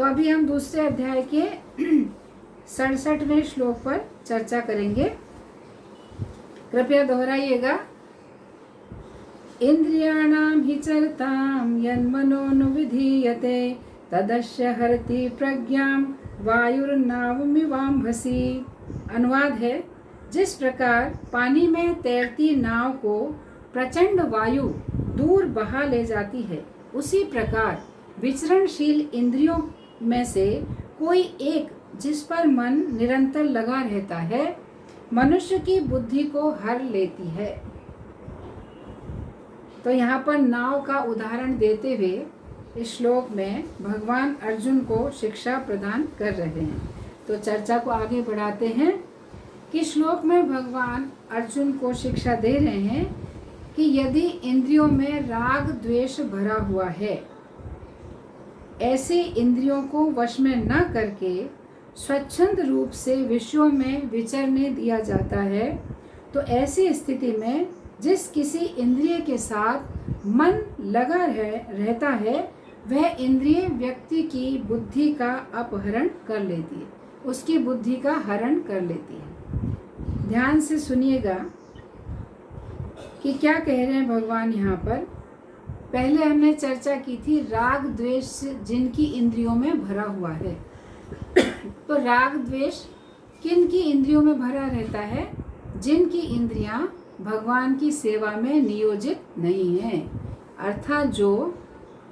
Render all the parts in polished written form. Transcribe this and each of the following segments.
तो अभी हम दूसरे अध्याय के 67वें श्लोक पर चर्चा करेंगे। कृपया दोहराइएगा। इंद्रियाणां हि चरतां यन्मनोनुविधीयते तदस्य हरति प्रज्ञां वायुर्नावमिवाम्भसि। अनुवाद है, जिस प्रकार पानी में तैरती नाव को प्रचंड वायु दूर बहा ले जाती है, उसी प्रकार विचरणशील इंद्रियों में से कोई एक जिस पर मन निरंतर लगा रहता है, मनुष्य की बुद्धि को हर लेती है। तो यहाँ पर नाव का उदाहरण देते हुए इस श्लोक में भगवान अर्जुन को शिक्षा प्रदान कर रहे हैं। तो चर्चा को आगे बढ़ाते हैं कि श्लोक में भगवान अर्जुन को शिक्षा दे रहे हैं कि यदि इंद्रियों में राग द्वेष भरा हुआ है, ऐसे इंद्रियों को वश में न करके स्वच्छंद रूप से विषयों में विचरने दिया जाता है, तो ऐसी स्थिति में जिस किसी इंद्रिय के साथ मन लगा रहता है, वह इंद्रिय व्यक्ति की बुद्धि का अपहरण कर लेती है, उसकी बुद्धि का हरण कर लेती है। ध्यान से सुनिएगा कि क्या कह रहे हैं भगवान यहाँ पर। पहले हमने चर्चा की थी राग द्वेष जिनकी इंद्रियों में भरा हुआ है। तो राग द्वेष किन की इंद्रियों में भरा रहता है? जिनकी इंद्रियां भगवान की सेवा में नियोजित नहीं है, अर्थात जो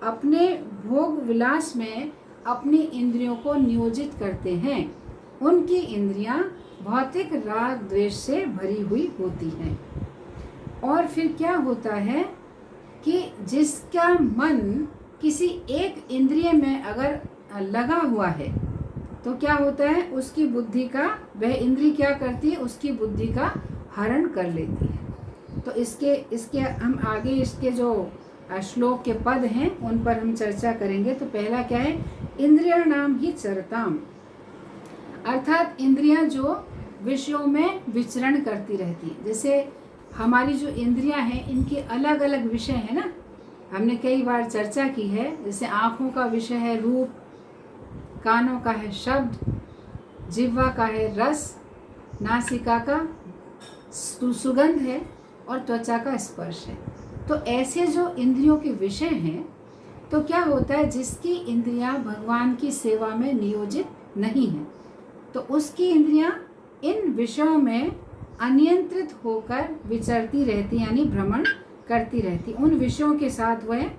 अपने भोग विलास में अपनी इंद्रियों को नियोजित करते हैं, उनकी इंद्रियां भौतिक राग द्वेष से भरी हुई होती हैं। और फिर क्या होता है कि जिसका मन किसी एक इंद्रिय में अगर लगा हुआ है, तो क्या होता है, उसकी बुद्धि का, वह इंद्रिय क्या करती है, उसकी बुद्धि का हरण कर लेती है। तो इसके हम आगे इसके जो श्लोक के पद हैं उन पर हम चर्चा करेंगे। तो पहला क्या है, इंद्रियाणां हि चरताम, अर्थात इंद्रियां जो विषयों में विचरण करती रहती है। जैसे हमारी जो इंद्रियां हैं, इनके अलग अलग विषय हैं ना, हमने कई बार चर्चा की है। जैसे आँखों का विषय है रूप, कानों का है शब्द, जिह्वा का है रस, नासिका का सुगंध है और त्वचा का स्पर्श है। तो ऐसे जो इंद्रियों के विषय हैं, तो क्या होता है, जिसकी इंद्रियां भगवान की सेवा में नियोजित नहीं है, तो उसकी इंद्रियां इन विषयों में अनियंत्रित होकर विचरती रहती, यानी भ्रमण करती रहती, उन विषयों के साथ वह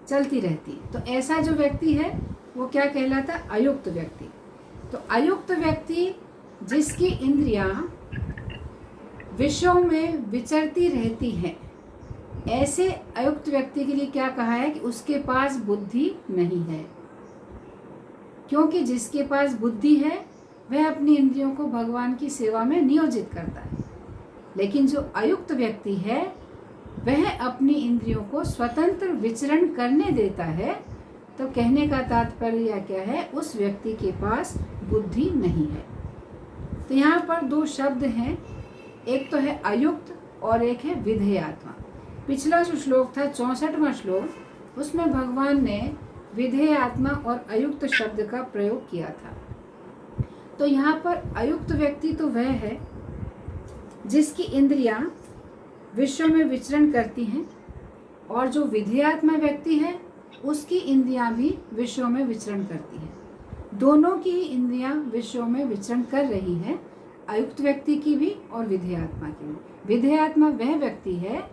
चलती रहती। तो ऐसा जो व्यक्ति है वो क्या कहलाता है, अयुक्त व्यक्ति। तो अयुक्त व्यक्ति जिसकी इंद्रियां विषयों में विचरती रहती हैं, ऐसे अयुक्त व्यक्ति के लिए क्या कहा है कि उसके पास बुद्धि नहीं है। क्योंकि जिसके पास बुद्धि है वह अपनी इंद्रियों को भगवान की सेवा में नियोजित करता है, लेकिन जो अयुक्त व्यक्ति है वह अपनी इंद्रियों को स्वतंत्र विचरण करने देता है। तो कहने का तात्पर्य क्या है, उस व्यक्ति के पास बुद्धि नहीं है। तो यहाँ पर दो शब्द हैं, एक तो है अयुक्त और एक है विधेयात्मा। पिछला जो श्लोक था 64वां श्लोक, उसमें भगवान ने विधेयात्मा और अयुक्त शब्द का प्रयोग किया था। तो यहाँ पर अयुक्त व्यक्ति तो वह है जिसकी इंद्रियां विषयों में विचरण करती हैं, और जो विधेयात्मा व्यक्ति है उसकी इंद्रियां भी विषयों में विचरण करती हैं। दोनों की इंद्रियां विषयों में विचरण कर रही हैं, अयुक्त व्यक्ति की भी और विधेयात्मा की भी। विधेयात्मा वह व्यक्ति है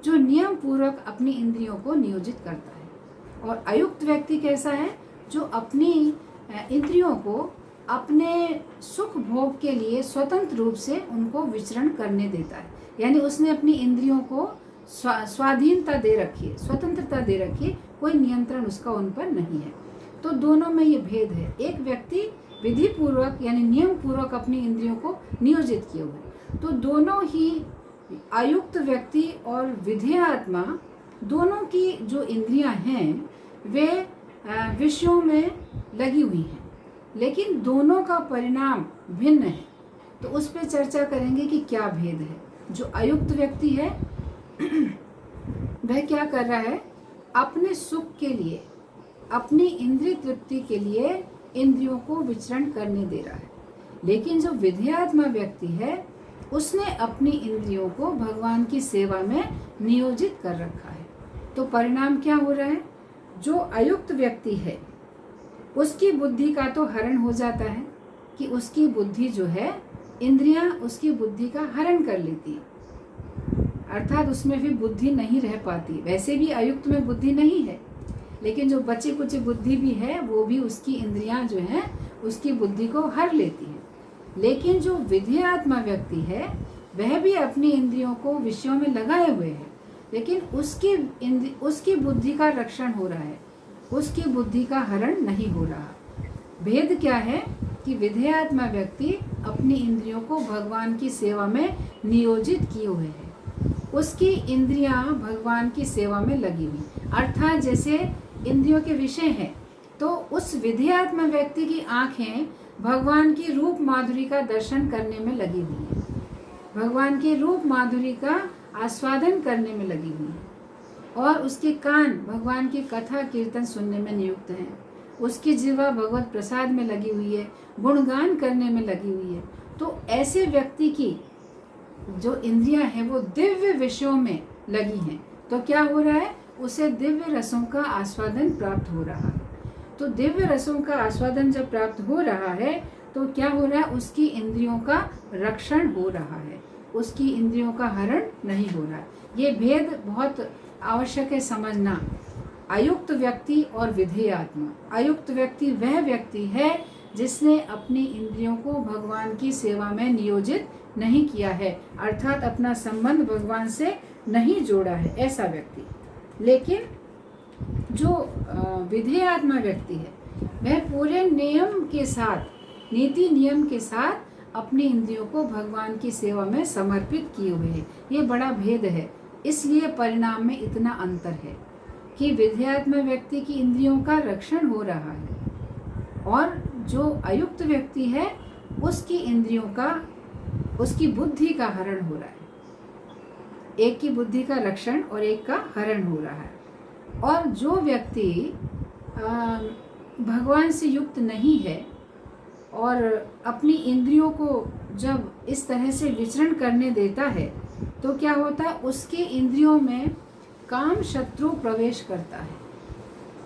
जो नियम पूर्वक अपनी इंद्रियों को नियोजित करता है, और अयुक्त व्यक्ति कैसा है, जो अपनी इंद्रियों को अपने सुख भोग के लिए स्वतंत्र रूप से उनको विचरण करने देता है। यानी उसने अपनी इंद्रियों को स्वाधीनता दे रखी है, स्वतंत्रता दे रखी है, कोई नियंत्रण उसका उन पर नहीं है। तो दोनों में ये भेद है। एक व्यक्ति विधि पूर्वक यानी नियम पूर्वक अपनी इंद्रियों को नियोजित किए हुए, तो दोनों ही अयुक्त व्यक्ति और विधेयात्मा, दोनों की जो इंद्रियां हैं वे विषयों में लगी हुई हैं, लेकिन दोनों का परिणाम भिन्न है। तो उस पर चर्चा करेंगे कि क्या भेद है। जो अयुक्त व्यक्ति है वह क्या कर रहा है, अपने सुख के लिए अपनी इंद्रिय तृप्ति के लिए इंद्रियों को विचरण करने दे रहा है। लेकिन जो विधेयात्मा व्यक्ति है उसने अपनी इंद्रियों को भगवान की सेवा में नियोजित कर रखा है। तो परिणाम क्या हो रहा है? जो अयुक्त व्यक्ति है उसकी बुद्धि का तो हरण हो जाता है कि उसकी बुद्धि जो है, इंद्रियां उसकी बुद्धि का हरण कर लेती है, अर्थात उसमें भी बुद्धि नहीं रह पाती। वैसे भी अयुक्त में बुद्धि नहीं है, लेकिन जो बची कुची बुद्धि भी है वो भी उसकी इंद्रियां जो हैं उसकी बुद्धि को हर लेती है। लेकिन जो विधेयात्मा व्यक्ति है वह भी अपनी इंद्रियों को विषयों में लगाए हुए है, लेकिन उसकी बुद्धि का रक्षण हो रहा है, उसकी बुद्धि का हरण नहीं हो रहा। भेद क्या है कि विधेयात्मा व्यक्ति अपनी इंद्रियों को भगवान की सेवा में नियोजित किए हुए है, उसकी इंद्रियां भगवान की सेवा में लगी हुई, अर्थात जैसे इंद्रियों के विषय हैं तो उस विधेयात्मा व्यक्ति की आंखें भगवान की रूप माधुरी का दर्शन करने में लगी हुई है, भगवान की रूप माधुरी का आस्वादन करने में लगी हुई है, और उसके कान भगवान की कथा कीर्तन सुनने में नियुक्त हैं, उसकी जीवा भगवत प्रसाद में लगी हुई है, गुणगान करने में लगी हुई है। तो ऐसे व्यक्ति की जो इंद्रियां हैं वो दिव्य विषयों में लगी हैं, तो क्या हो रहा है? उसे दिव्य रसों का आस्वादन प्राप्त हो रहा है। तो दिव्य रसों का आस्वादन जब प्राप्त हो रहा है तो क्या हो रहा है? उसकी इंद्रियों का रक्षण हो रहा है, उसकी इंद्रियों का हरण नहीं हो रहा है। ये भेद बहुत आवश्यक है समझना। अयुक्त व्यक्ति और विधेयात्मा। अयुक्त व्यक्ति वह व्यक्ति है जिसने अपनी इंद्रियों को भगवान की सेवा में नियोजित नहीं किया है, अर्थात अपना संबंध भगवान से नहीं जोड़ा है, ऐसा व्यक्ति। लेकिन जो विधेयात्मा व्यक्ति है वह पूरे नियम के साथ, नीति नियम के साथ अपनी इंद्रियों को भगवान की सेवा में समर्पित किए हुए है। ये बड़ा भेद है, इसलिए परिणाम में इतना अंतर है कि विधेयात्मा व्यक्ति की इंद्रियों का रक्षण हो रहा है और जो अयुक्त व्यक्ति है उसकी इंद्रियों का, उसकी बुद्धि का हरण हो रहा है। एक की बुद्धि का रक्षण और एक का हरण हो रहा है। और जो व्यक्ति भगवान से युक्त नहीं है और अपनी इंद्रियों को जब इस तरह से विचरण करने देता है तो क्या होता है? उसकी इंद्रियों में काम शत्रु प्रवेश करता है।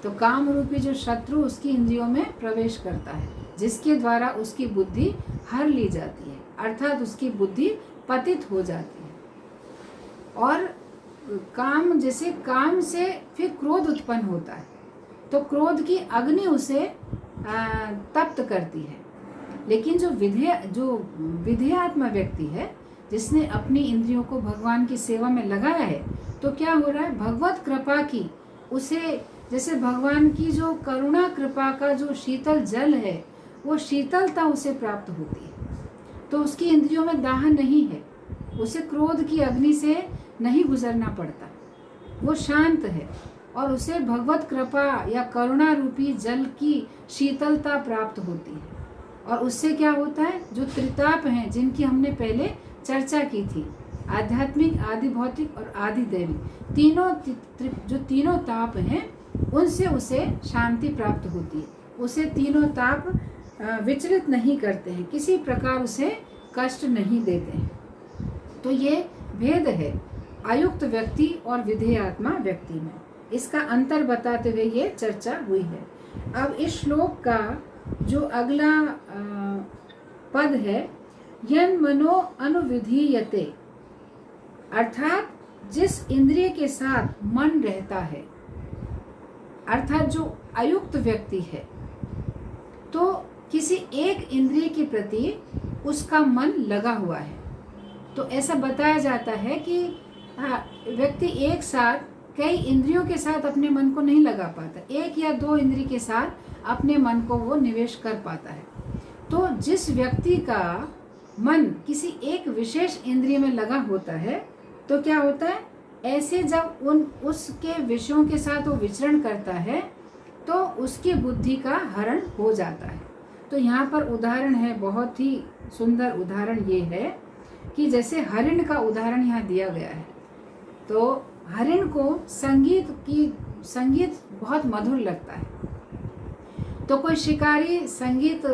तो काम रूपी जो शत्रु उसकी इंद्रियों में प्रवेश करता है, जिसके द्वारा उसकी बुद्धि हर ली जाती है, अर्थात उसकी बुद्धि पतित हो जाती है। और काम, जैसे काम से फिर क्रोध उत्पन्न होता है तो क्रोध की अग्नि उसे तप्त करती है। लेकिन जो विधेयात्मा व्यक्ति है जिसने अपनी इंद्रियों को भगवान की सेवा में लगाया है तो क्या हो रहा है? भगवत कृपा की उसे, जैसे भगवान की जो करुणा कृपा का जो शीतल जल है वो शीतलता उसे प्राप्त होती है। तो उसकी इंद्रियों में दाह नहीं है, उसे क्रोध की अग्नि से नहीं गुजरना पड़ता, वो शांत है और उसे भगवत कृपा या करुणा रूपी जल की शीतलता प्राप्त होती है। और उससे क्या होता है? जो त्रिताप हैं जिनकी हमने पहले चर्चा की थी, आध्यात्मिक, आदि भौतिक और आदि दैवी, जो तीनों ताप हैं उनसे उसे शांति प्राप्त होती है। उसे तीनों ताप विचलित नहीं करते हैं, किसी प्रकार उसे कष्ट नहीं देते हैं। तो ये भेद है अयुक्त व्यक्ति और विधेयात्मा व्यक्ति में। इसका अंतर बताते हुए ये चर्चा हुई है। अब इस श्लोक का जो अगला पद है, यन मनो अनुविधीयते, अर्थात जिस इंद्रिय के साथ मन रहता है, अर्थात जो अयुक्त व्यक्ति है तो किसी एक इंद्रिय के प्रति उसका मन लगा हुआ है। तो ऐसा बताया जाता है कि व्यक्ति एक साथ कई इंद्रियों के साथ अपने मन को नहीं लगा पाता, एक या दो इंद्रिय के साथ अपने मन को वो निवेश कर पाता है। तो जिस व्यक्ति का मन किसी एक विशेष इंद्रिय में लगा होता है तो क्या होता है? ऐसे जब उसके विषयों के साथ वो विचरण करता है तो उसकी बुद्धि का हरण हो जाता है। तो यहाँ पर उदाहरण है, बहुत ही सुंदर उदाहरण ये है कि जैसे हरिण का उदाहरण यहाँ दिया गया है। तो हरिण को संगीत बहुत मधुर लगता है, तो कोई शिकारी संगीत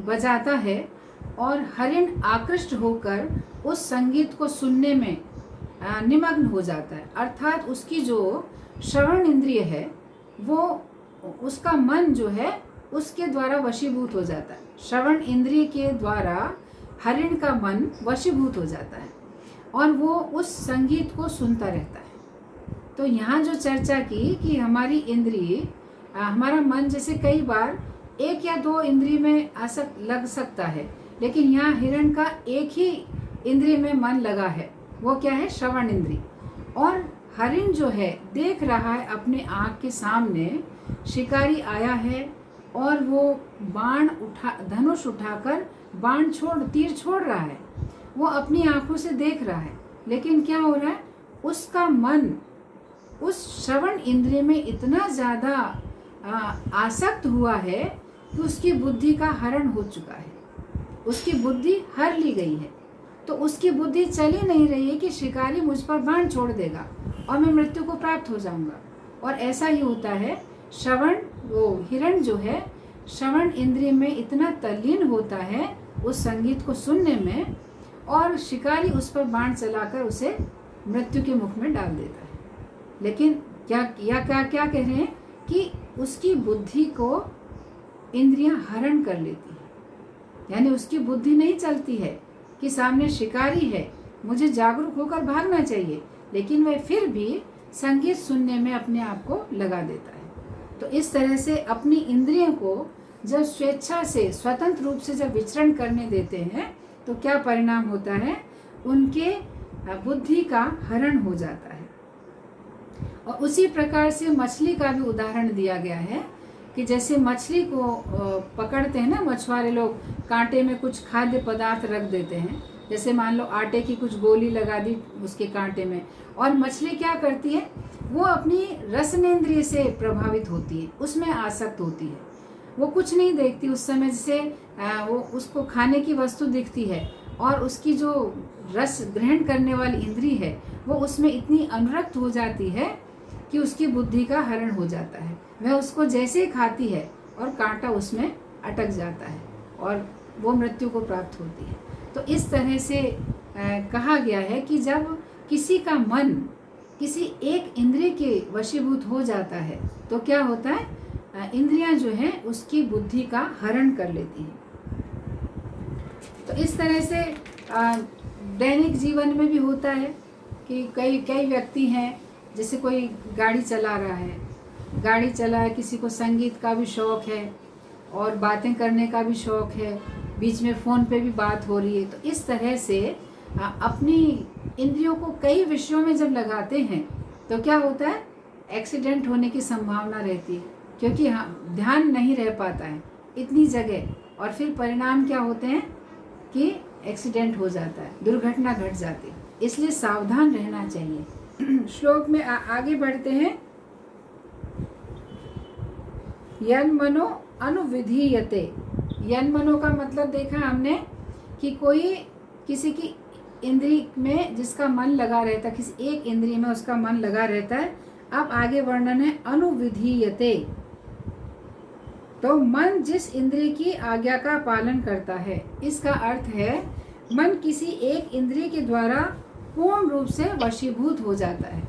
बजाता है और हरिण आकृष्ट होकर उस संगीत को सुनने में निमग्न हो जाता है, अर्थात उसकी जो श्रवण इंद्रिय है वो, उसका मन जो है उसके द्वारा वशीभूत हो जाता है। श्रवण इंद्रिय के द्वारा हरिण का मन वशीभूत हो जाता है और वो उस संगीत को सुनता रहता है। तो यहाँ जो चर्चा की कि हमारी इंद्रिय, हमारा मन जैसे कई बार एक या दो इंद्रिय में लग सकता है, लेकिन यहाँ हिरण का एक ही इंद्रिय में मन लगा है, वो क्या है? श्रवण इंद्रिय। और हरिण जो है देख रहा है अपने आँख के सामने शिकारी आया है और वो धनुष उठाकर तीर छोड़ रहा है, वो अपनी आंखों से देख रहा है, लेकिन क्या हो रहा है? उसका मन उस श्रवण इंद्रिय में इतना ज़्यादा आसक्त हुआ है कि उसकी बुद्धि का हरण हो चुका है, उसकी बुद्धि हर ली गई है। तो उसकी बुद्धि चल ही नहीं रही है कि शिकारी मुझ पर बाण छोड़ देगा और मैं मृत्यु को प्राप्त हो जाऊंगा। और ऐसा ही होता है, हिरण जो है श्रवण इंद्रिय में इतना तल्लीन होता है उस संगीत को सुनने में, और शिकारी उस पर बाण चलाकर उसे मृत्यु के मुख में डाल देता है। लेकिन क्या कह रहे हैं कि उसकी बुद्धि को इंद्रियां हरण कर लेती है, यानी उसकी बुद्धि नहीं चलती है कि सामने शिकारी है, मुझे जागरूक होकर भागना चाहिए, लेकिन वह फिर भी संगीत सुनने में अपने आप को लगा देता है। तो इस तरह से अपनी इंद्रियों को जब स्वेच्छा से, स्वतंत्र रूप से जब विचरण करने देते हैं तो क्या परिणाम होता है? उनके बुद्धि का हरण हो जाता है। और उसी प्रकार से मछली का भी उदाहरण दिया गया है कि जैसे मछली को पकड़ते हैं ना मछुआरे लोग, कांटे में कुछ खाद्य पदार्थ रख देते हैं, जैसे मान लो आटे की कुछ गोली लगा दी उसके कांटे में, और मछली क्या करती है? वो अपनी रसनेंद्रिय से प्रभावित होती है, उसमें आसक्त होती है, वो कुछ नहीं देखती उस समय, जैसे वो उसको खाने की वस्तु दिखती है और उसकी जो रस ग्रहण करने वाली इंद्रिय है वो उसमें इतनी अनुरक्त हो जाती है कि उसकी बुद्धि का हरण हो जाता है। वह उसको जैसे ही खाती है और कांटा उसमें अटक जाता है और वो मृत्यु को प्राप्त होती है। तो इस तरह से कहा गया है कि जब किसी का मन किसी एक इंद्रिय के वशीभूत हो जाता है तो क्या होता है? इंद्रियां जो हैं उसकी बुद्धि का हरण कर लेती हैं। तो इस तरह से दैनिक जीवन में भी होता है कि कई व्यक्ति हैं, जैसे कोई गाड़ी चला रहा है, किसी को संगीत का भी शौक़ है और बातें करने का भी शौक़ है, बीच में फ़ोन पे भी बात हो रही है। तो इस तरह से अपनी इंद्रियों को कई विषयों में जब लगाते हैं तो क्या होता है? एक्सीडेंट होने की संभावना रहती है, क्योंकि ध्यान नहीं रह पाता है इतनी जगह, और फिर परिणाम क्या होते हैं कि एक्सीडेंट हो जाता है, दुर्घटना घट जाती है। इसलिए सावधान रहना चाहिए। श्लोक में आगे बढ़ते हैं। यन्मनो अनुविधीयते। यन्मनो का मतलब देखा हमने कि कोई किसी की इंद्रिय में जिसका मन लगा रहता है, किसी एक इंद्रिय में उसका मन लगा रहता है। अब आगे वर्णन है अनुविधीयते, तो मन जिस इंद्रिय की आज्ञा का पालन करता है। इसका अर्थ है मन किसी एक इंद्रिय के द्वारा पूर्ण रूप से वशीभूत हो जाता है,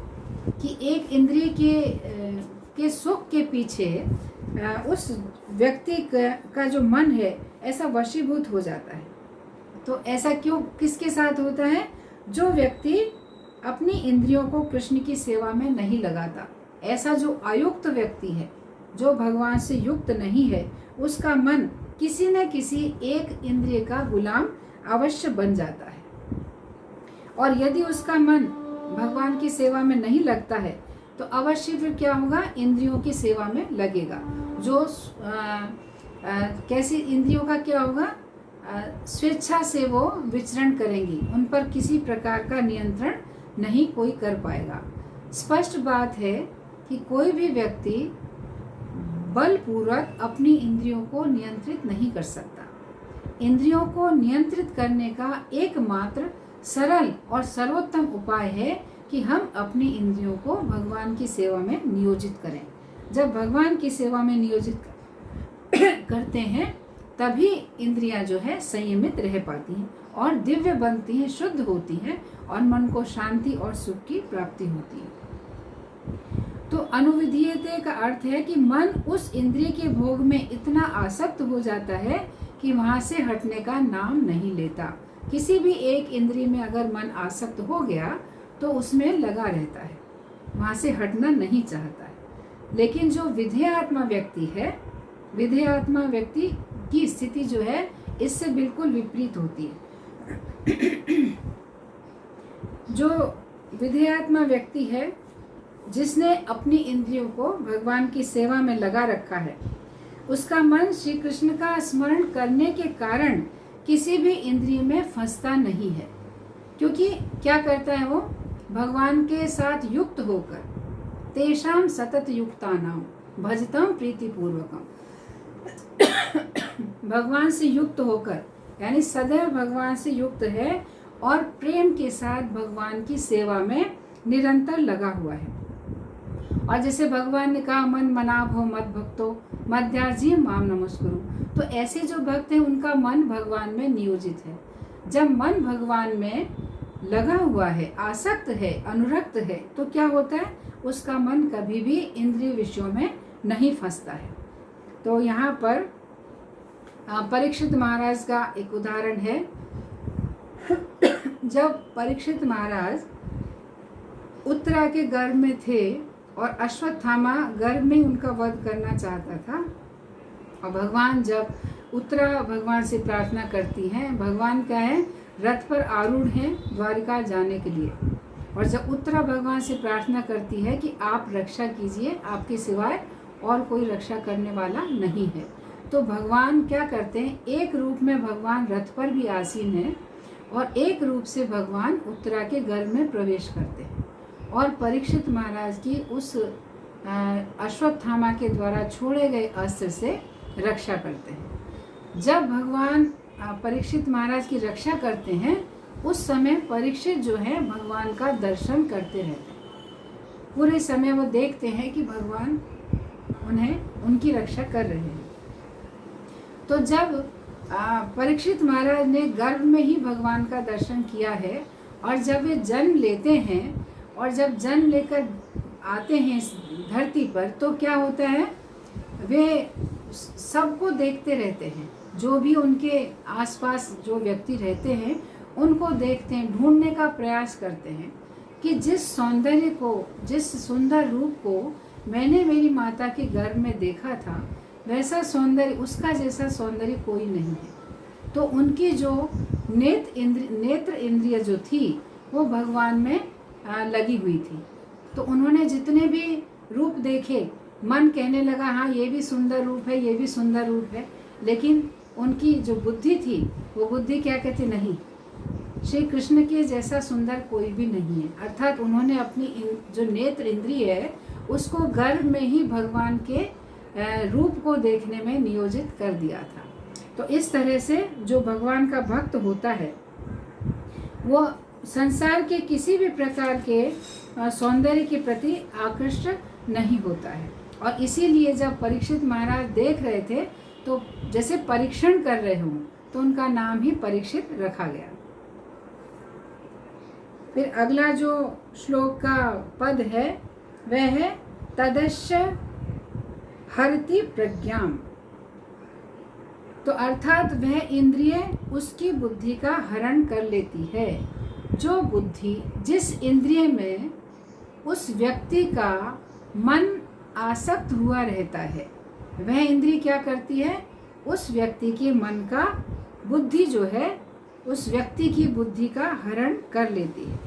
कि एक इंद्रिय के सुख के पीछे उस व्यक्ति का जो मन है ऐसा वशीभूत हो जाता है। तो ऐसा क्यों, किसके साथ होता है? जो व्यक्ति अपनी इंद्रियों को कृष्ण की सेवा में नहीं लगाता, ऐसा जो अयुक्त व्यक्ति है, जो भगवान से युक्त नहीं है, उसका मन किसी न किसी एक इंद्रिय का गुलाम अवश्य बन जाता है। और यदि उसका मन भगवान की सेवा में नहीं लगता है तो अवश्य फिर क्या होगा? इंद्रियों की सेवा में लगेगा। जो कैसी इंद्रियों का क्या होगा? स्वेच्छा से वो विचरण करेंगी, उन पर किसी प्रकार का नियंत्रण नहीं कोई कर पाएगा। स्पष्ट बात है कि कोई भी व्यक्ति बलपूर्वक अपनी इंद्रियों को नियंत्रित नहीं कर सकता। इंद्रियों को नियंत्रित करने का एकमात्र सरल और सर्वोत्तम उपाय है कि हम अपनी इंद्रियों को भगवान की सेवा में नियोजित करें। जब भगवान की सेवा में नियोजित करते हैं, तभी इंद्रियां जो है संयमित रह पाती हैं और दिव्य बनती हैं, शुद्ध होती हैं और मन को शांति और सुख की प्राप्ति होती है। तो अनुविधीयते का अर्थ है कि मन उस इंद्रिय के भोग में इतना आसक्त हो जाता है कि वहां से हटने का नाम नहीं लेता। किसी भी एक इंद्रिय में अगर मन आसक्त हो गया तो उसमें लगा रहता है, वहां से हटना नहीं चाहता है। लेकिन जो विधेयात्मा व्यक्ति है, विधेयात्मा व्यक्ति की स्थिति जो है इससे बिल्कुल विपरीत होती है। जो विधेयात्मा व्यक्ति है, जिसने अपनी इंद्रियों को भगवान की सेवा में लगा रखा है, उसका मन श्री कृष्ण का स्मरण करने के कारण किसी भी इंद्रिय में फंसता नहीं है। क्योंकि क्या करता है वो, भगवान के साथ युक्त होकर तेषाम सतत युक्तानाम भजतम प्रीतिपूर्वकम, भगवान से युक्त होकर यानी सदैव भगवान से युक्त है और प्रेम के साथ भगवान की सेवा में निरंतर लगा हुआ है। और जैसे भगवान ने कहा, मन मनाभ हो मद भक्तो मध्याजी माम नमस्कुरु, तो ऐसे जो भक्त हैं उनका मन भगवान में नियोजित है। जब मन भगवान में लगा हुआ है, आसक्त है, अनुरक्त है, तो क्या होता है, उसका मन कभी भी इंद्रिय विषयों में नहीं फंसता है। तो यहाँ पर परीक्षित महाराज का एक उदाहरण है। जब परीक्षित महाराज उत्तरा के गर्भ में थे और अश्वत्थामा गर्भ में उनका वध करना चाहता था, और भगवान जब उत्तरा भगवान से प्रार्थना करती हैं, भगवान क्या है, रथ पर आरूढ़ हैं द्वारिका जाने के लिए, और जब उत्तरा भगवान से प्रार्थना करती है कि आप रक्षा कीजिए, आपके सिवाय और कोई रक्षा करने वाला नहीं है, तो भगवान क्या करते हैं, एक रूप में भगवान रथ पर भी आसीन हैं और एक रूप से भगवान उत्तरा के गर्भ में प्रवेश करते हैं और परीक्षित महाराज की उस अश्वत्थामा के द्वारा छोड़े गए अस्त्र से रक्षा करते हैं। जब भगवान परीक्षित महाराज की रक्षा करते हैं, उस समय परीक्षित जो है भगवान का दर्शन करते रहते हैं। पूरे समय वो देखते हैं कि भगवान उनकी रक्षा कर रहे हैं। तो जब परीक्षित महाराज ने गर्भ में ही भगवान का दर्शन किया है और जब वे जन्म लेते हैं और जब जन्म लेकर आते हैं इस धरती पर, तो क्या होता है, वे सबको देखते रहते हैं। जो भी उनके आसपास जो व्यक्ति रहते हैं उनको देखते हैं, ढूंढने का प्रयास करते हैं कि जिस सौंदर्य को, जिस सुंदर रूप को मैंने मेरी माता के गर्भ में देखा था, वैसा उसका जैसा सौंदर्य कोई नहीं है। तो उनकी जो नेत्र इंद्रिय जो थी वो भगवान में लगी हुई थी। तो उन्होंने जितने भी रूप देखे, मन कहने लगा हाँ ये भी सुंदर रूप है, ये भी सुंदर रूप है, लेकिन उनकी जो बुद्धि थी वो बुद्धि क्या कहती, नहीं, श्री कृष्ण के जैसा सुंदर कोई भी नहीं है। अर्थात उन्होंने अपनी जो नेत्र इंद्रिय है उसको गर्भ में ही भगवान के रूप को देखने में नियोजित कर दिया था। तो इस तरह से जो भगवान का भक्त होता है वो संसार के किसी भी प्रकार के सौंदर्य के प्रति आकृष्ट नहीं होता है। और इसीलिए जब परीक्षित महाराज देख रहे थे तो जैसे परीक्षण कर रहे हों, तो उनका नाम ही परीक्षित रखा गया। फिर अगला जो श्लोक का पद है वह है तदस्य हरति प्रज्ञाम। तो अर्थात वह इंद्रिय उसकी बुद्धि का हरण कर लेती है। जो बुद्धि, जिस इंद्रिय में उस व्यक्ति का मन आसक्त हुआ रहता है, वह इंद्रिय क्या करती है, उस व्यक्ति के मन का, बुद्धि जो है उस व्यक्ति की बुद्धि का हरण कर लेती है।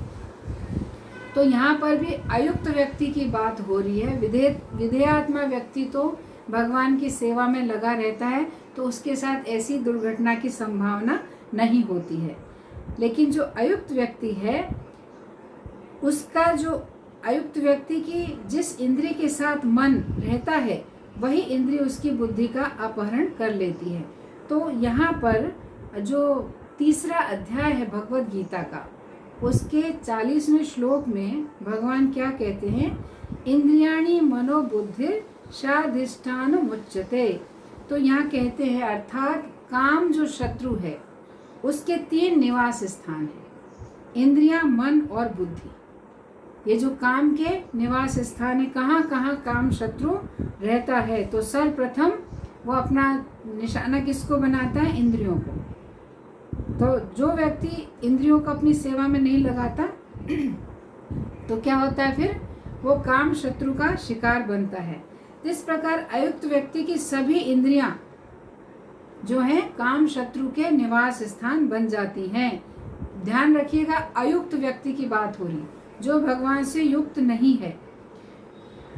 तो यहाँ पर भी अयुक्त व्यक्ति की बात हो रही है। विधेयात्मा व्यक्ति तो भगवान की सेवा में लगा रहता है, तो उसके साथ ऐसी दुर्घटना की संभावना नहीं होती है। लेकिन जो अयुक्त व्यक्ति है, उसका जो अयुक्त व्यक्ति की जिस इंद्रिय के साथ मन रहता है, वही इंद्रिय उसकी बुद्धि का अपहरण कर लेती है। तो यहाँ पर जो तीसरा अध्याय है भगवद गीता का, उसके 40वें श्लोक में भगवान क्या कहते हैं, इंद्रियाणि मनोबुद्धि शाधिष्ठान मुच्यते तो यहाँ कहते हैं अर्थात काम जो शत्रु है उसके 3 निवास स्थान है, इंद्रियां, मन और बुद्धि। ये जो काम के निवास स्थान है, कहाँ कहाँ काम शत्रु रहता है, तो सर्वप्रथम वो अपना निशाना किसको बनाता है? इंद्रियों को। तो जो व्यक्ति इंद्रियों को अपनी सेवा में नहीं लगाता तो क्या होता है फिर? वो काम शत्रु का शिकार बनता है। इस प्रकार अयुक्त व्यक्ति की सभी इंद्रियां जो है काम शत्रु के निवास स्थान बन जाती हैं। ध्यान रखिएगा, अयुक्त व्यक्ति की बात हो रही, जो भगवान से युक्त नहीं है।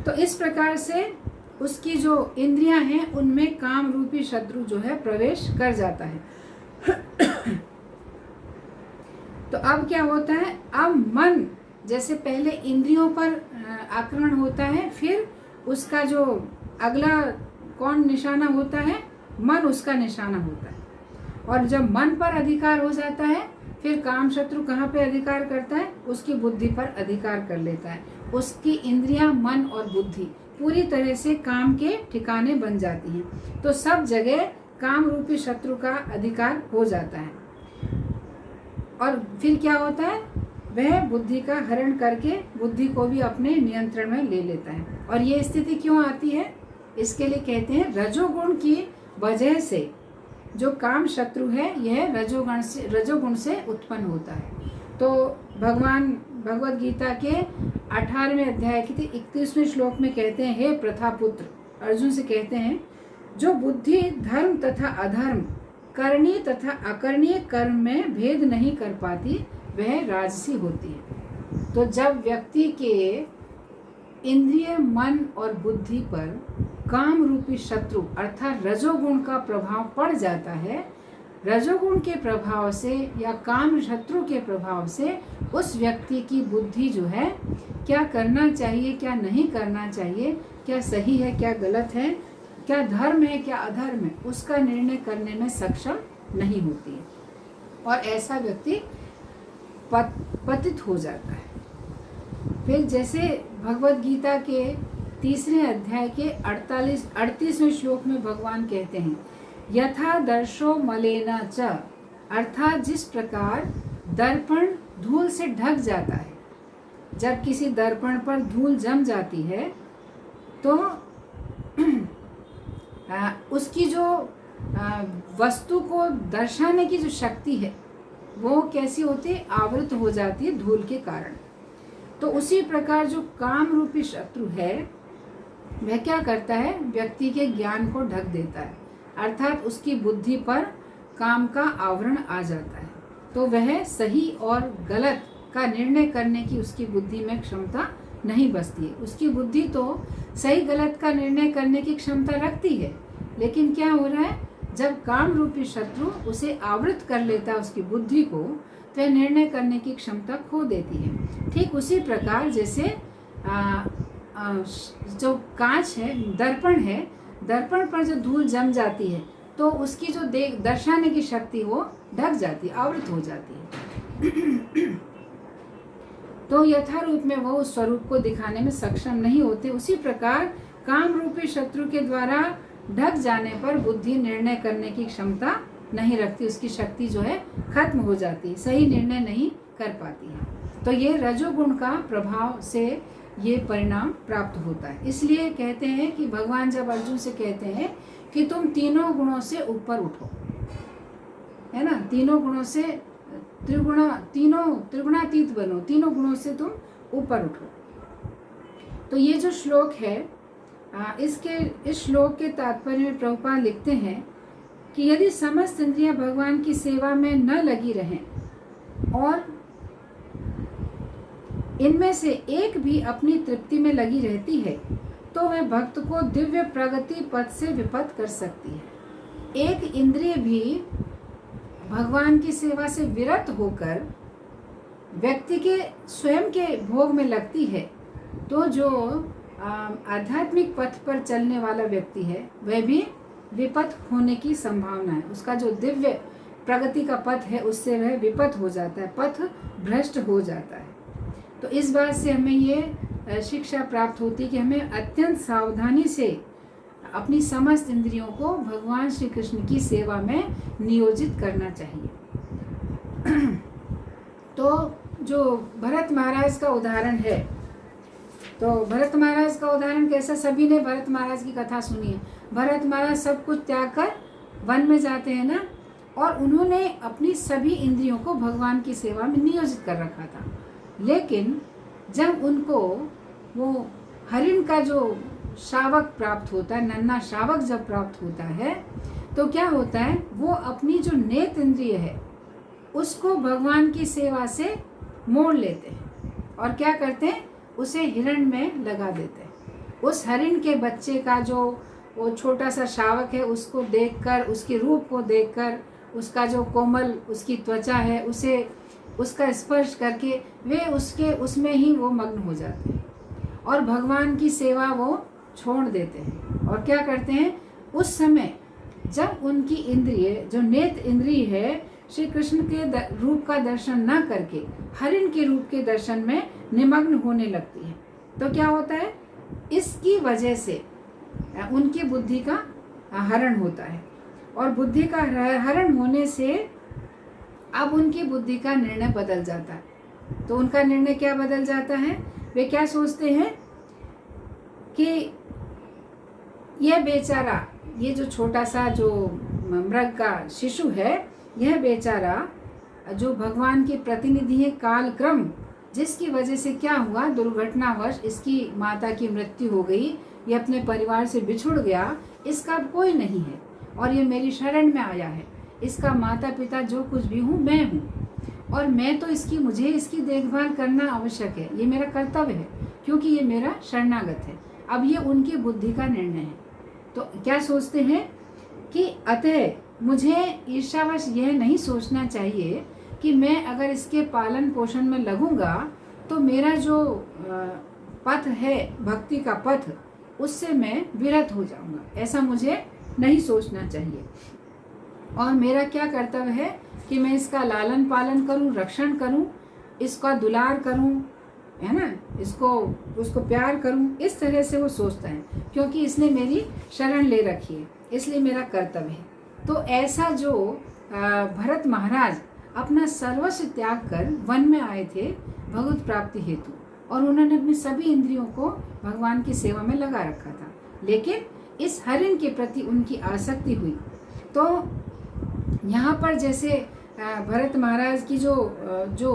तो इस प्रकार से उसकी जो इंद्रियां हैं उनमें काम रूपी शत्रु जो है प्रवेश कर जाता है। तो अब क्या होता है? अब मन, जैसे पहले इंद्रियों पर आक्रमण होता है, फिर उसका जो अगला कौन निशाना होता है? मन उसका निशाना होता है। और जब मन पर अधिकार हो जाता है, फिर काम शत्रु कहाँ पे अधिकार करता है? उसकी बुद्धि पर अधिकार कर लेता है। उसकी इंद्रियां, मन और बुद्धि पूरी तरह से काम के ठिकाने बन जाती हैं। तो सब जगह काम रूपी शत्रु का अधिकार हो जाता है। और फिर क्या होता है? वह बुद्धि का हरण करके बुद्धि को भी अपने नियंत्रण में ले लेता है। और ये स्थिति क्यों आती है? इसके लिए कहते हैं रजोगुण की वजह से जो काम शत्रु है यह रजोगुण से उत्पन्न होता है। तो भगवान भगवद गीता के 18वें अध्याय के 31वें श्लोक में कहते हैं, हे प्रथापुत्र, अर्जुन से कहते हैं, जो बुद्धि धर्म तथा अधर्म, करनीय तथा अकरणीय कर्म में भेद नहीं कर पाती वह राजसी होती है। तो जब व्यक्ति के इंद्रिय, मन और बुद्धि पर काम रूपी शत्रु अर्थात रजोगुण का प्रभाव पड़ जाता है, रजोगुण के प्रभाव से या काम शत्रु के प्रभाव से उस व्यक्ति की बुद्धि जो है क्या करना चाहिए, क्या नहीं करना चाहिए, क्या सही है, क्या गलत है, क्या धर्म है, क्या अधर्म है, उसका निर्णय करने में सक्षम नहीं होती है और ऐसा व्यक्ति पतित हो जाता है। फिर जैसे भगवद गीता के 3 अध्याय के 38वें श्लोक में भगवान कहते हैं, यथा दर्शो मलेना च, अर्थात जिस प्रकार दर्पण धूल से ढक जाता है, जब किसी दर्पण पर धूल जम जाती है तो उसकी जो वस्तु को दर्शाने की जो शक्ति है वो कैसी होती है? आवृत हो जाती है धूल के कारण। तो उसी प्रकार जो काम रूपी शत्रु है वह क्या करता है? व्यक्ति के ज्ञान को ढक देता है, अर्थात उसकी बुद्धि पर काम का आवरण आ जाता है। तो वह सही और गलत का निर्णय करने की उसकी बुद्धि में क्षमता नहीं बचती है। उसकी बुद्धि तो सही गलत का निर्णय करने की क्षमता रखती है, लेकिन क्या हो रहा है? जब काम रूपी शत्रु उसे आवृत कर लेता है उसकी बुद्धि को, तो निर्णय करने की क्षमता खो देती है। ठीक उसी प्रकार जैसे जो कांच है, दर्पण है, दर्पण पर जो धूल जम जाती है तो उसकी जो दर्शाने की शक्ति वो ढक जाती है, आवृत हो जाती है। तो यथारूप में वो उस स्वरूप को दिखाने में सक्षम नहीं होते। उसी प्रकार काम रूपी शत्रु के द्वारा ढक जाने पर बुद्धि निर्णय करने की क्षमता नहीं रखती, उसकी शक्ति जो है खत्म हो जाती है, सही निर्णय नहीं कर पाती है। तो ये रजोगुण का प्रभाव से ये परिणाम प्राप्त होता है। इसलिए कहते हैं कि भगवान जब अर्जुन से कहते हैं कि तुम तीनों गुणों से ऊपर उठो, है ना, तीनों गुणों से त्रिगुणातीत बनो, तीनों गुणों से तुम ऊपर उठो। तो ये जो श्लोक है इस श्लोक के तात्पर्य में प्रभुपाद लिखते हैं कि यदि समस्त इंद्रियां भगवान की सेवा में न लगी रहें और इनमें से एक भी अपनी तृप्ति में लगी रहती है तो वह भक्त को दिव्य प्रगति पथ से विपथ कर सकती है। एक इंद्रिय भी भगवान की सेवा से विरत होकर व्यक्ति के स्वयं के भोग में लगती है तो जो आध्यात्मिक पथ पर चलने वाला व्यक्ति है वह भी विपथ होने की संभावना है। उसका जो दिव्य प्रगति का पथ है उससे वह विपथ हो जाता है, पथ भ्रष्ट हो जाता है। तो इस बात से हमें ये शिक्षा प्राप्त होती है कि हमें अत्यंत सावधानी से अपनी समस्त इंद्रियों को भगवान श्री कृष्ण की सेवा में नियोजित करना चाहिए। तो जो भरत महाराज का उदाहरण है, तो भरत महाराज का उदाहरण कैसा, सभी ने भरत महाराज की कथा सुनी है। भरत महाराज सब कुछ त्याग कर वन में जाते हैं ना, और उन्होंने अपनी सभी इंद्रियों को भगवान की सेवा में नियोजित कर रखा था। लेकिन जब उनको वो हरिण का जो शावक प्राप्त होता है, नन्हा शावक जब प्राप्त होता है, तो क्या होता है, वो अपनी जो नेत्र इंद्रिय है उसको भगवान की सेवा से मोड़ लेते हैं और क्या करते हैं, उसे हिरण में लगा देते हैं। उस हरिण के बच्चे का जो वो छोटा सा शावक है, उसको देखकर, उसके रूप को देखकर, उसका जो कोमल उसकी त्वचा है, उसे उसका स्पर्श करके वे उसमें ही वो मग्न हो जाते हैं और भगवान की सेवा वो छोड़ देते हैं। और क्या करते हैं, उस समय जब उनकी इंद्रिय जो नेत्र इंद्रिय है श्री कृष्ण के रूप का दर्शन न करके हरिण के रूप के दर्शन में निमग्न होने लगती है, तो क्या होता है, इसकी वजह से उनकी बुद्धि का हरण होता है। और बुद्धि का हरण होने से अब उनकी बुद्धि का निर्णय बदल जाता है। तो उनका निर्णय क्या बदल जाता है, वे क्या सोचते हैं कि यह बेचारा, ये जो छोटा सा जो मृग का शिशु है, यह बेचारा जो भगवान के प्रतिनिधि है काल क्रम, जिसकी वजह से क्या हुआ, दुर्घटनावश इसकी माता की मृत्यु हो गई, ये अपने परिवार से बिछुड़ गया, इसका अब कोई नहीं है और ये मेरी शरण में आया है। इसका माता पिता जो कुछ भी हूँ मैं हूँ और मैं तो मुझे इसकी देखभाल करना आवश्यक है, ये मेरा कर्तव्य है क्योंकि ये मेरा शरणागत है। अब ये उनकी बुद्धि का निर्णय है। तो क्या सोचते हैं कि अतः मुझे ईर्ष्यावश यह नहीं सोचना चाहिए कि मैं अगर इसके पालन पोषण में लगूंगा तो मेरा जो पथ है, भक्ति का पथ, उससे मैं विरत हो जाऊंगा। ऐसा मुझे नहीं सोचना चाहिए और मेरा क्या कर्तव्य है कि मैं इसका लालन पालन करूं, रक्षण करूं, इसका दुलार करूं, है ना, उसको प्यार करूं। इस तरह से वो सोचता है क्योंकि इसने मेरी शरण ले रखी है, इसलिए मेरा कर्तव्य है। तो ऐसा जो भरत महाराज अपना सर्वस्व त्याग कर वन में आए थे भगवत प्राप्ति हेतु, और उन्होंने अपनी सभी इंद्रियों को भगवान की सेवा में लगा रखा था, लेकिन इस हरिण के प्रति उनकी आसक्ति हुई। तो यहाँ पर जैसे भरत महाराज की जो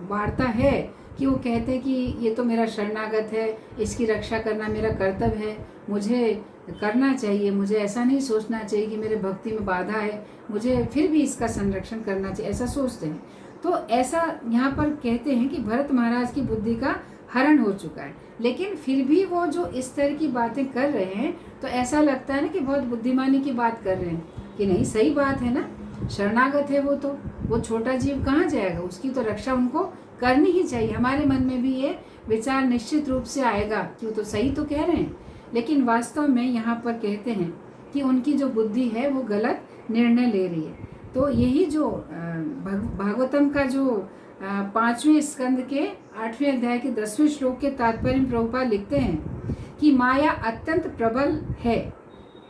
वार्ता है कि वो कहते हैं कि ये तो मेरा शरणागत है, इसकी रक्षा करना मेरा कर्तव्य है, मुझे करना चाहिए, मुझे ऐसा नहीं सोचना चाहिए कि मेरे भक्ति में बाधा है, मुझे फिर भी इसका संरक्षण करना चाहिए, ऐसा सोचते हैं। तो ऐसा यहाँ पर कहते हैं कि भरत महाराज की बुद्धि का हरण हो चुका है, लेकिन फिर भी वो जो इस तरह की बातें कर रहे हैं तो ऐसा लगता है ना कि बहुत बुद्धिमानी की बात कर रहे हैं कि नहीं, सही बात है ना, शरणागत है वो छोटा जीव कहाँ जाएगा, उसकी तो रक्षा उनको करनी ही चाहिए। हमारे मन में भी ये विचार निश्चित रूप से आएगा कि वो तो सही तो कह रहे हैं, लेकिन वास्तव में यहाँ पर कहते हैं कि उनकी जो बुद्धि है वो गलत निर्णय ले रही है। तो यही जो भागवतम का जो 5वें स्कंद के 8वें अध्याय के 10वें श्लोक के तात्पर्य में प्रभुपाद लिखते हैं कि माया अत्यंत प्रबल है,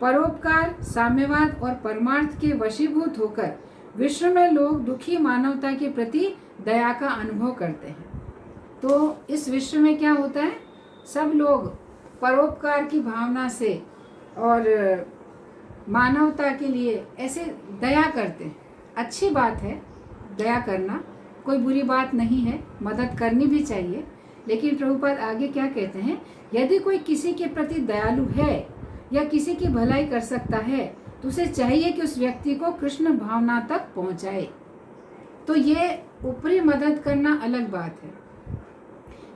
परोपकार, साम्यवाद और परमार्थ के वशीभूत होकर विश्व में लोग दुखी मानवता के प्रति दया का अनुभव करते हैं। तो इस विश्व में क्या होता है, सब लोग परोपकार की भावना से और मानवता के लिए ऐसे दया करते हैं। अच्छी बात है दया करना, कोई बुरी बात नहीं है, मदद करनी भी चाहिए। लेकिन प्रभुपाद आगे क्या कहते हैं, यदि कोई किसी के प्रति दयालु है या किसी की भलाई कर सकता है तो उसे चाहिए कि उस व्यक्ति को कृष्ण भावना तक पहुंचाए। तो ये ऊपरी मदद करना अलग बात है,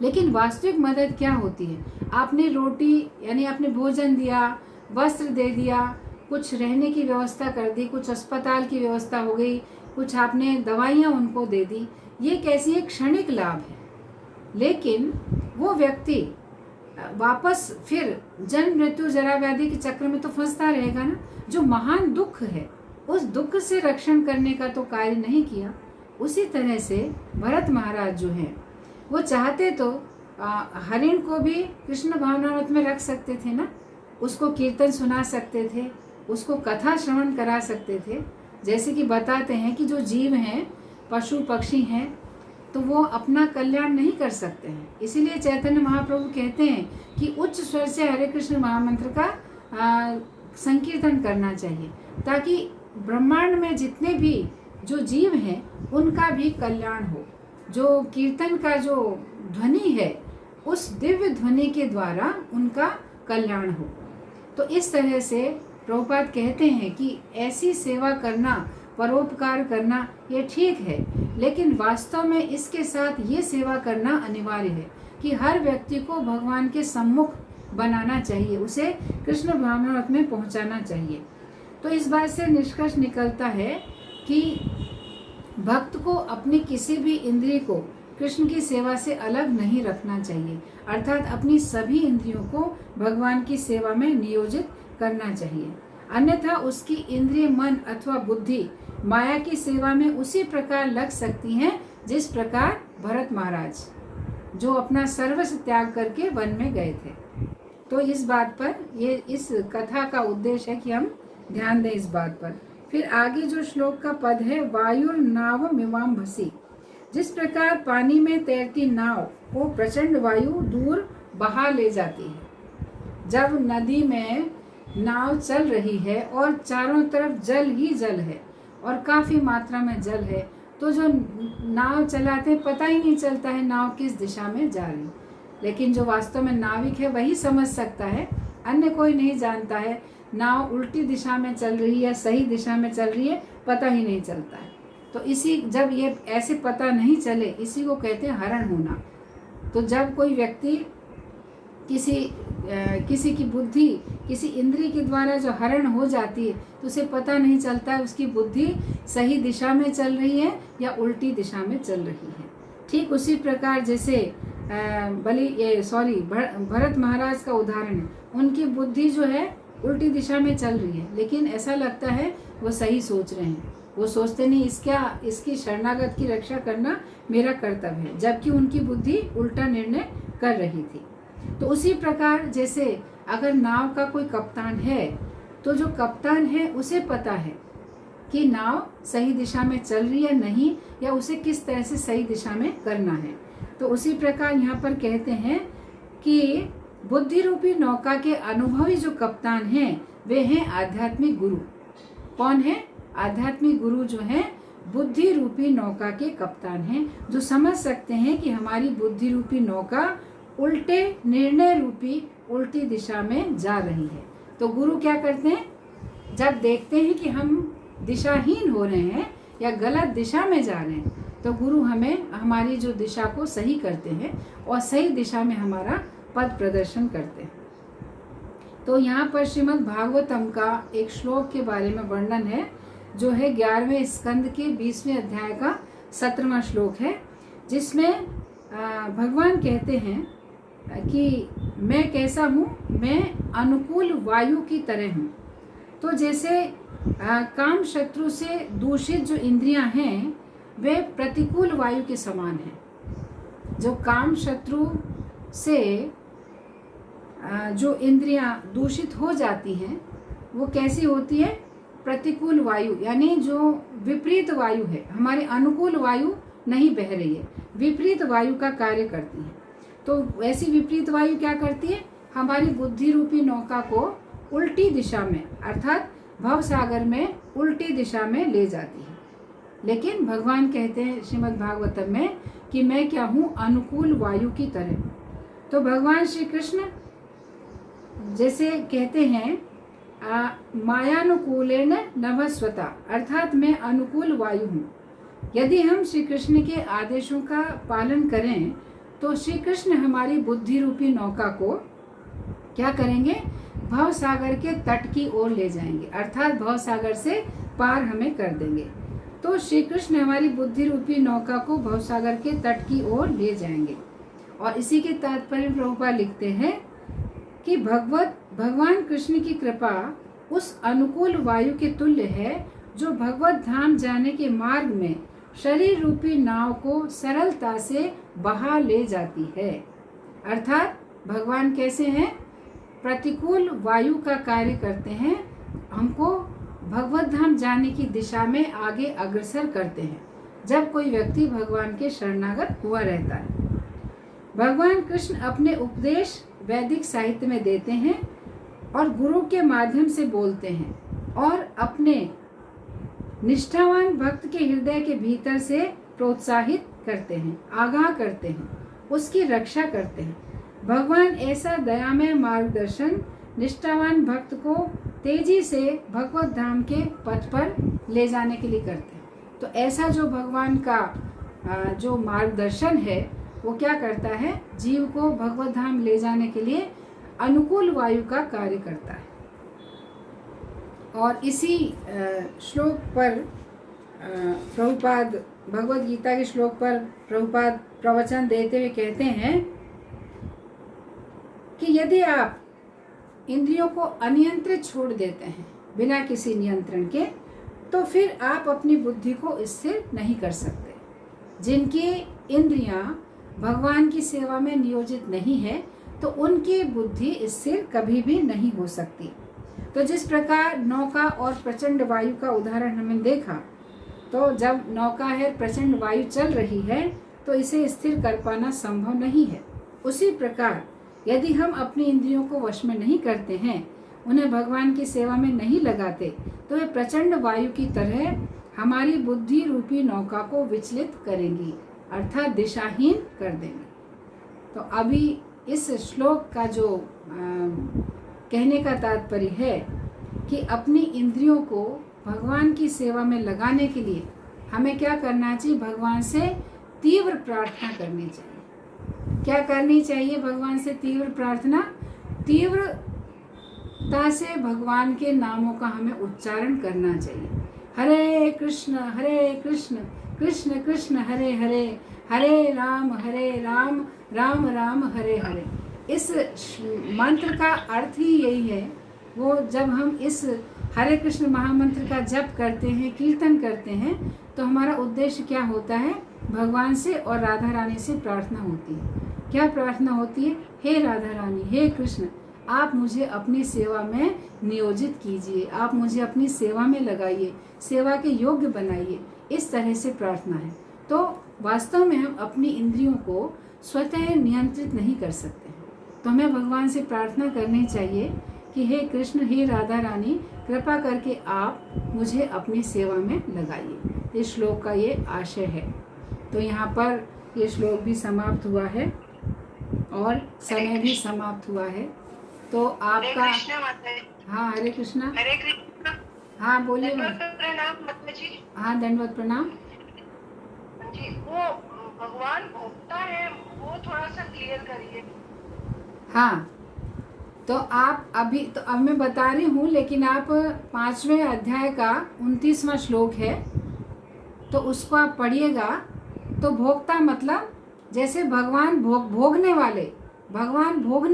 लेकिन वास्तविक मदद क्या होती है, आपने रोटी यानी आपने भोजन दिया, वस्त्र दे दिया, कुछ रहने की व्यवस्था कर दी, कुछ अस्पताल की व्यवस्था हो गई, कुछ आपने दवाइयाँ उनको दे दी, ये कैसी एक क्षणिक लाभ है। लेकिन वो व्यक्ति वापस फिर जन्म मृत्यु जरा व्याधि के चक्र में तो फंसता रहेगा ना। जो महान दुख है उस दुख से रक्षण करने का तो कार्य नहीं किया। उसी तरह से भरत महाराज जो हैं वो चाहते तो हरिण को भी कृष्ण भावनामृत में रख सकते थे ना, उसको कीर्तन सुना सकते थे, उसको कथा श्रवण करा सकते थे। जैसे कि बताते हैं कि जो जीव हैं, पशु पक्षी हैं, तो वो अपना कल्याण नहीं कर सकते हैं। इसीलिए चैतन्य महाप्रभु कहते हैं कि उच्च स्वर से हरे कृष्ण महामंत्र का संकीर्तन करना चाहिए, ताकि ब्रह्मांड में जितने भी जो जीव हैं उनका भी कल्याण हो। जो कीर्तन का जो ध्वनि है, उस दिव्य ध्वनि के द्वारा उनका कल्याण हो। तो इस तरह से प्रभुपाद कहते हैं कि ऐसी सेवा करना, परोपकार करना, ये ठीक है, लेकिन वास्तव में इसके साथ ये सेवा करना अनिवार्य है कि हर व्यक्ति को भगवान के सम्मुख बनाना चाहिए, उसे कृष्ण भावनामृत में पहुंचाना चाहिए। तो इस बात से निष्कर्ष निकलता है कि भक्त को अपनी किसी भी इंद्रिय को कृष्ण की सेवा से अलग नहीं रखना चाहिए, अर्थात अपनी सभी इंद्रियों को भगवान की सेवा में नियोजित करना चाहिए। अन्यथा उसकी इंद्रिय, मन अथवा बुद्धि माया की सेवा में उसी प्रकार लग सकती हैं जिस प्रकार भरत महाराज, जो अपना सर्वस्व त्याग करके वन में गए थे। तो इस बात पर, ये इस कथा का उद्देश्य है कि हम ध्यान दें इस बात पर। फिर आगे जो श्लोक का पद है, वायुर नाव मिवाम भसी। जिस प्रकार पानी में तैरती नाव को प्रचंड वायु दूर बहा ले जाती है। जब नदी में नाव चल रही है और चारों तरफ जल ही जल है और काफ़ी मात्रा में जल है, तो जो नाव चलाते पता ही नहीं चलता है नाव किस दिशा में जा रही। लेकिन जो वास्तव में नाविक है वही समझ सकता है, अन्य कोई नहीं जानता है नाव उल्टी दिशा में चल रही है, सही दिशा में चल रही है, पता ही नहीं चलता है। तो इसी, जब ये ऐसे पता नहीं चले, इसी को कहते हैं हरण होना। तो जब कोई व्यक्ति किसी की बुद्धि, किसी इंद्रिय के द्वारा जो हरण हो जाती है, तो उसे पता नहीं चलता है उसकी बुद्धि सही दिशा में चल रही है या उल्टी दिशा में चल रही है। ठीक उसी प्रकार जैसे भरत महाराज का उदाहरण है, उनकी बुद्धि जो है उल्टी दिशा में चल रही है, लेकिन ऐसा लगता है वो सही सोच रहे हैं। वो सोचते नहीं इसकी शरणागत की रक्षा करना मेरा कर्तव्य है, जबकि उनकी बुद्धि उल्टा निर्णय कर रही थी। तो उसी प्रकार जैसे अगर नाव का कोई कप्तान है, तो जो कप्तान है उसे पता है कि नाव सही दिशा में चल रही है नहीं, या उसे किस तरह से सही दिशा में करना है। तो उसी प्रकार यहाँ पर कहते हैं कि बुद्धि रूपी नौका के अनुभवी जो कप्तान हैं, वे हैं आध्यात्मिक गुरु। कौन है? आध्यात्मिक गुरु जो है बुद्धि रूपी नौका के कप्तान हैं, जो समझ सकते हैं कि हमारी बुद्धि रूपी नौका उल्टे निर्णय रूपी उल्टी दिशा में जा रही है। तो गुरु क्या करते हैं? जब देखते हैं कि हम दिशाहीन हो रहे हैं या गलत दिशा में जा रहे हैं, तो गुरु हमें हमारी जो दिशा को सही करते हैं और सही दिशा में हमारा पद प्रदर्शन करते हैं। तो यहाँ पर श्रीमद् भागवतम का एक श्लोक के बारे में वर्णन है, जो है 11वें स्कंद के 20वें अध्याय का 17वां श्लोक है, जिसमें भगवान कहते हैं कि मैं कैसा हूँ? मैं अनुकूल वायु की तरह हूँ। तो जैसे काम शत्रु से दूषित जो इंद्रियां हैं, वे प्रतिकूल वायु के समान हैं। जो काम शत्रु से जो इंद्रियां दूषित हो जाती हैं, वो कैसी होती है? प्रतिकूल वायु, यानी जो विपरीत वायु है, हमारे अनुकूल वायु नहीं बह रही है, विपरीत वायु का कार्य करती है। तो वैसी विपरीत वायु क्या करती है? हमारी बुद्धि रूपी नौका को उल्टी दिशा में, अर्थात भव सागर में उल्टी दिशा में ले जाती है। लेकिन भगवान कहते हैं श्रीमद् भागवतम में कि मैं क्या हूँ? अनुकूल वायु की तरह। तो भगवान श्री कृष्ण जैसे कहते हैं मायानुकूलेन नभस्वता, अर्थात मैं अनुकूल वायु हूँ। यदि हम श्री कृष्ण के आदेशों का पालन करें, तो श्री कृष्ण हमारी बुद्धि रूपी नौका को क्या करेंगे? भव सागर के तट की ओर ले जाएंगे, अर्थात भव सागर से पार हमें कर देंगे। तो श्री कृष्ण हमारी बुद्धि रूपी नौका को भव सागर के तट की ओर ले जाएंगे। और इसी के तात्पर्य प्रभुपाद लिखते हैं कि भगवान कृष्ण की कृपा उस अनुकूल वायु के तुल्य है, जो भगवत धाम जाने के मार्ग में शरीर रूपी नाव को सरलता से बहा ले जाती है। अर्थात भगवान कैसे हैं? प्रतिकूल वायु का कार्य करते हैं, हमको भगवत धाम जाने की दिशा में आगे अग्रसर करते हैं जब कोई व्यक्ति भगवान के शरणागत हुआ रहता है। भगवान कृष्ण अपने उपदेश वैदिक साहित्य में देते हैं और गुरु के माध्यम से बोलते हैं और अपने निष्ठावान भक्त के हृदय के भीतर से प्रोत्साहित करते हैं, आगाह करते हैं, उसकी रक्षा करते हैं। भगवान ऐसा दयामय मार्गदर्शन निष्ठावान भक्त को तेजी से भगवत धाम के पथ पर ले जाने के लिए करते हैं। तो ऐसा जो भगवान का जो मार्गदर्शन है वो क्या करता है, जीव को भगवत धाम ले जाने के लिए अनुकूल वायु का कार्य करता है। और इसी श्लोक पर प्रभुपाद भगवत गीता के श्लोक पर प्रभुपाद प्रवचन देते हुए कहते हैं कि यदि आप इंद्रियों को अनियंत्रित छोड़ देते हैं बिना किसी नियंत्रण के, तो फिर आप अपनी बुद्धि को स्थिर नहीं कर सकते। जिनकी इंद्रियां भगवान की सेवा में नियोजित नहीं है तो उनकी बुद्धि स्थिर कभी भी नहीं हो सकती। तो जिस प्रकार नौका और प्रचंड वायु का उदाहरण हमने देखा, तो जब नौका है, प्रचंड वायु चल रही है, तो इसे स्थिर कर पाना संभव नहीं है। उसी प्रकार यदि हम अपनी इंद्रियों को वश में नहीं करते हैं, उन्हें भगवान की सेवा में नहीं लगाते, तो वे प्रचंड वायु की तरह हमारी बुद्धि रूपी नौका को विचलित करेंगी, अर्थात दिशाहीन कर देंगी। तो अभी इस श्लोक का जो कहने का तात्पर्य है कि अपनी इंद्रियों को भगवान की सेवा में लगाने के लिए हमें क्या करना चाहिए, भगवान से तीव्र प्रार्थना करनी चाहिए। क्या करनी चाहिए भगवान से तीव्र प्रार्थना? तीव्रता से भगवान के नामों का हमें उच्चारण करना चाहिए। हरे कृष्ण कृष्ण कृष्ण हरे हरे, हरे राम राम राम हरे हरे। इस मंत्र का अर्थ ही यही है। वो जब हम इस हरे कृष्ण महामंत्र का जप करते हैं, कीर्तन करते हैं, तो हमारा उद्देश्य क्या होता है, भगवान से और राधा रानी से प्रार्थना होती है। क्या प्रार्थना होती है? हे राधा रानी, हे कृष्ण, आप मुझे अपनी सेवा में नियोजित कीजिए, आप मुझे अपनी सेवा में लगाइए, सेवा के योग्य बनाइए। इस तरह से प्रार्थना है। तो वास्तव में हम अपनी इंद्रियों को स्वतः नियंत्रित नहीं कर सकते हैं। तो हमें भगवान से प्रार्थना करनी चाहिए कि हे कृष्ण, हे राधा रानी, कृपा करके आप मुझे अपनी सेवा में लगाइए। इस श्लोक का ये आशय है। तो यहाँ पर ये श्लोक भी समाप्त हुआ है और समय भी समाप्त हुआ है। तो आपका हाँ, हरे कृष्णा। हरे कृष्णा। हाँ बोलिए। प्रणाम माता जी। हाँ, दंडवत प्रणाम जी। वो भगवान भोक्ता है, वो थोड़ा सा क्लियर करिए। हाँ, तो आप अभी तो अब मैं बता रही हूँ, लेकिन आप 5वें अध्याय का 29वां श्लोक है, तो उसको आप पढ़िएगा। तो भोक्ता मतलब जैसे भगवान भोगने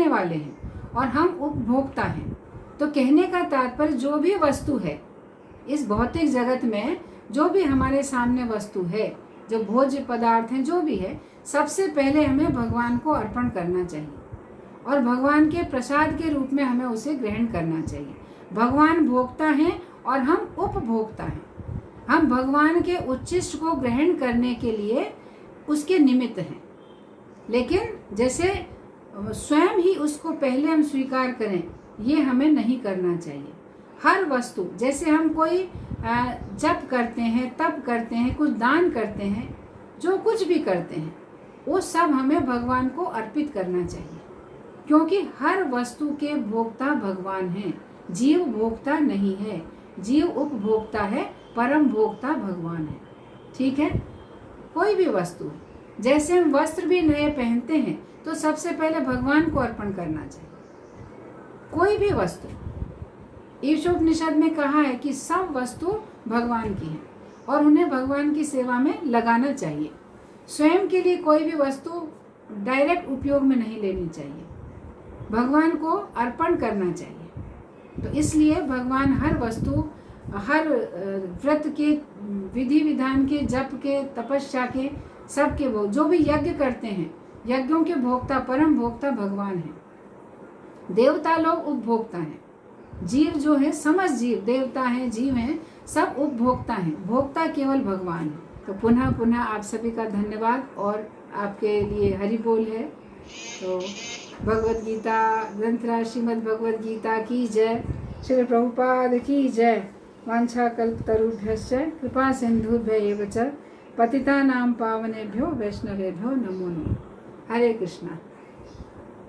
वाले हैं और हम उपभोक्ता हैं। तो कहने का तात्पर्य जो भी वस्तु है इस भौतिक जगत में, जो भी हमारे सामने वस्तु है, जो भोज्य पदार्थ हैं, जो भी है, सबसे पहले हमें भगवान को अर्पण करना चाहिए और भगवान के प्रसाद के रूप में हमें उसे ग्रहण करना चाहिए। भगवान भोक्ता हैं और हम उपभोक्ता हैं। हम भगवान के उच्छिष्ट को ग्रहण करने के लिए उसके निमित्त हैं, लेकिन जैसे स्वयं ही उसको पहले हम स्वीकार करें, ये हमें नहीं करना चाहिए। हर वस्तु, जैसे हम कोई जप करते हैं, तप करते हैं, कुछ दान करते हैं, जो कुछ भी करते हैं, वो सब हमें भगवान को अर्पित करना चाहिए, क्योंकि हर वस्तु के भोक्ता भगवान हैं। जीव भोक्ता नहीं है, जीव उपभोक्ता है, परम भोक्ता भगवान है। ठीक है? कोई भी वस्तु, जैसे हम वस्त्र भी नए पहनते हैं तो सबसे पहले भगवान को अर्पण करना चाहिए। कोई भी वस्तु, ईशोपनिषद में कहा है कि सब वस्तु भगवान की है और उन्हें भगवान की सेवा में लगाना चाहिए। स्वयं के लिए कोई भी वस्तु डायरेक्ट उपयोग में नहीं लेनी चाहिए, भगवान को अर्पण करना चाहिए। तो इसलिए भगवान हर वस्तु, हर व्रत के, विधि विधान के, जप के, तपस्या के, सबके जो भी यज्ञ करते हैं, यज्ञों के भोक्ता, परम भोक्ता भगवान हैं। देवता लोग उपभोक्ता हैं, जीव जो है समझ जीव, देवता हैं, जीव हैं, सब उपभोक्ता हैं, भोक्ता केवल भगवान है। तो पुनः पुनः आप सभी का धन्यवाद और आपके लिए हरि बोल है। तो भगवद गीता ग्रंथराज श्रीमद् भगवद गीता की जय, श्री प्रभुपाद की जय। वाञ्छाकल्पतरुभ्यश्च कृपा सिन्धुभ्य एव च पतितानां पावनेभ्यो वैष्णवेभ्यो नमो नमः। हरे कृष्णा।